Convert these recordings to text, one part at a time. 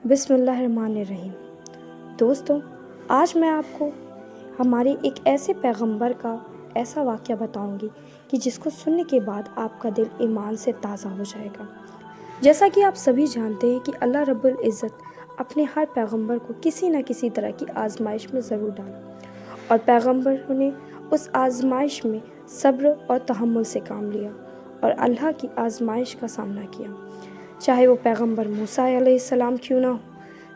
بسم اللہ الرحمن الرحیم۔ دوستوں، آج میں آپ کو ہمارے ایک ایسے پیغمبر کا ایسا واقعہ بتاؤں گی کہ جس کو سننے کے بعد آپ کا دل ایمان سے تازہ ہو جائے گا۔ جیسا کہ آپ سبھی جانتے ہیں کہ اللہ رب العزت اپنے ہر پیغمبر کو کسی نہ کسی طرح کی آزمائش میں ضرور ڈالا، اور پیغمبروں نے اس آزمائش میں صبر اور تحمل سے کام لیا اور اللہ کی آزمائش کا سامنا کیا، چاہے وہ پیغمبر موسیٰ علیہ السلام کیوں نہ ہو،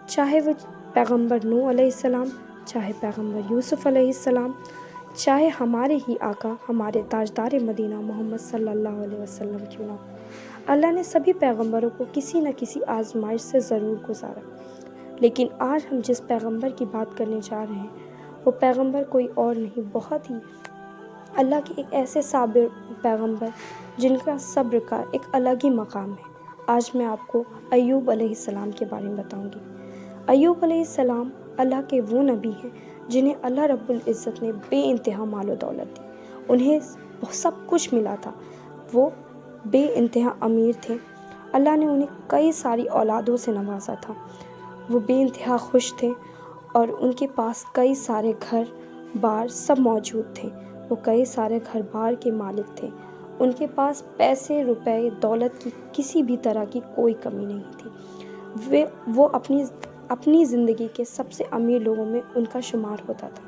چاہے وہ پیغمبر نوح علیہ السلام، چاہے پیغمبر یوسف علیہ السلام، چاہے ہمارے ہی آقا ہمارے تاجدار مدینہ محمد صلی اللہ علیہ وسلم کیوں نہ ہو۔ اللہ نے سبھی پیغمبروں کو کسی نہ کسی آزمائش سے ضرور گزارا، لیکن آج ہم جس پیغمبر کی بات کرنے جا رہے ہیں وہ پیغمبر کوئی اور نہیں، بہت ہی اللہ کے ایک ایسے صابر پیغمبر جن کا صبر کا ایک الگ ہی مقام ہے۔ آج میں آپ کو ایوب علیہ السلام کے بارے میں بتاؤں گی۔ ایوب علیہ السلام اللہ کے وہ نبی ہیں جنہیں اللہ رب العزت نے بے انتہا مال و دولت دی، انہیں سب کچھ ملا تھا، وہ بے انتہا امیر تھے، اللہ نے انہیں کئی ساری اولادوں سے نوازا تھا، وہ بے انتہا خوش تھے اور ان کے پاس کئی سارے گھر بار سب موجود تھے، وہ کئی سارے گھر بار کے مالک تھے، ان کے پاس پیسے روپے دولت کی کسی بھی طرح کی کوئی کمی نہیں تھی، وہ اپنی زندگی کے سب سے امیر لوگوں میں ان کا شمار ہوتا تھا،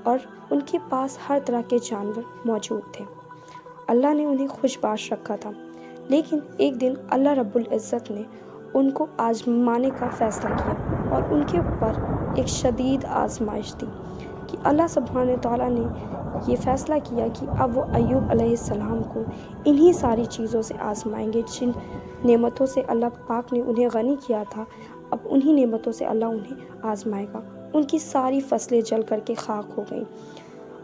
اور ان کے پاس ہر طرح کے جانور موجود تھے، اللہ نے انہیں خوش باش رکھا تھا۔ لیکن ایک دن اللہ رب العزت نے ان کو آزمانے کا فیصلہ کیا اور ان کے اوپر ایک شدید آزمائش دی کہ اللہ سبحانہ تعالیٰ نے یہ فیصلہ کیا کہ اب وہ ایوب علیہ السلام کو انہی ساری چیزوں سے آزمائیں گے، جن نعمتوں سے اللہ پاک نے انہیں غنی کیا تھا، اب انہی نعمتوں سے اللہ انہیں آزمائے گا۔ ان کی ساری فصلیں جل کر کے خاک ہو گئیں،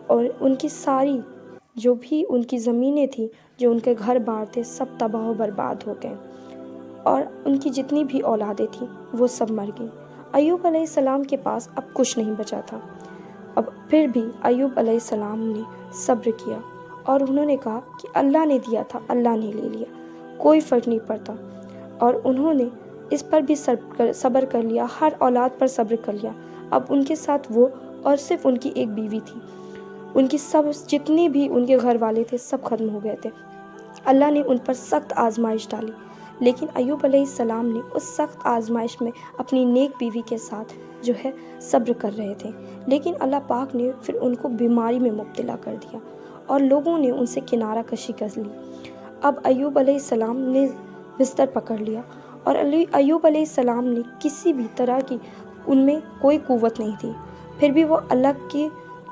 اور ان کی ساری جو بھی ان کی زمینیں تھیں، جو ان کے گھر بار تھے، سب تباہ و برباد ہو گئے، اور ان کی جتنی بھی اولادیں تھیں وہ سب مر گئیں۔ ایوب علیہ السلام کے پاس اب کچھ نہیں بچا تھا، اب پھر بھی ایوب علیہ السلام نے صبر کیا اور انہوں نے کہا کہ اللہ نے دیا تھا، اللہ نے لے لیا، کوئی فرق نہیں پڑتا، اور انہوں نے اس پر بھی صبر کر لیا، ہر اولاد پر صبر کر لیا۔ اب ان کے ساتھ وہ اور صرف ان کی ایک بیوی تھی، ان کی سب جتنے بھی ان کے گھر والے تھے سب ختم ہو گئے تھے۔ اللہ نے ان پر سخت آزمائش ڈالی، لیکن ایوب علیہ السلام نے اس سخت آزمائش میں اپنی نیک بیوی کے ساتھ جو ہے صبر کر رہے تھے، لیکن اللہ پاک نے پھر ان کو بیماری میں مبتلا کر دیا اور لوگوں نے ان سے کنارہ کشی کر لی۔ اب ایوب علیہ السلام نے بستر پکڑ لیا، اور ایوب علیہ السلام نے کسی بھی طرح کی ان میں کوئی قوت نہیں تھی، پھر بھی وہ اللہ کے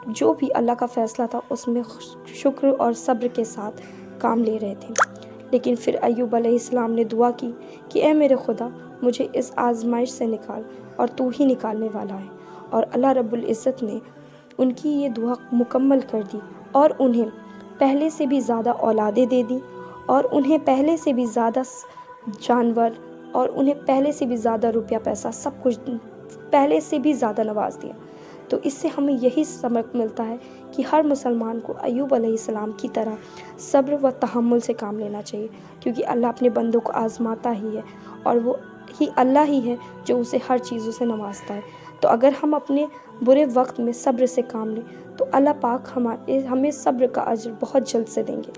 جو بھی اللہ کا فیصلہ تھا اس میں شکر اور صبر کے ساتھ کام لے رہے تھے۔ لیکن پھر ایوب علیہ السلام نے دعا کی کہ اے میرے خدا، مجھے اس آزمائش سے نکال، اور تو ہی نکالنے والا ہے، اور اللہ رب العزت نے ان کی یہ دعا مکمل کر دی اور انہیں پہلے سے بھی زیادہ اولادیں دے دی، اور انہیں پہلے سے بھی زیادہ جانور، اور انہیں پہلے سے بھی زیادہ روپیہ پیسہ سب کچھ پہلے سے بھی زیادہ نواز دیا۔ تو اس سے ہمیں یہی سبق ملتا ہے کہ ہر مسلمان کو ایوب علیہ السلام کی طرح صبر و تحمل سے کام لینا چاہیے، کیونکہ اللہ اپنے بندوں کو آزماتا ہی ہے، اور وہ اللہ ہی ہے جو اسے ہر چیزوں سے نوازتا ہے۔ تو اگر ہم اپنے برے وقت میں صبر سے کام لیں تو اللہ پاک ہمیں صبر کا اجر بہت جلد سے دیں گے۔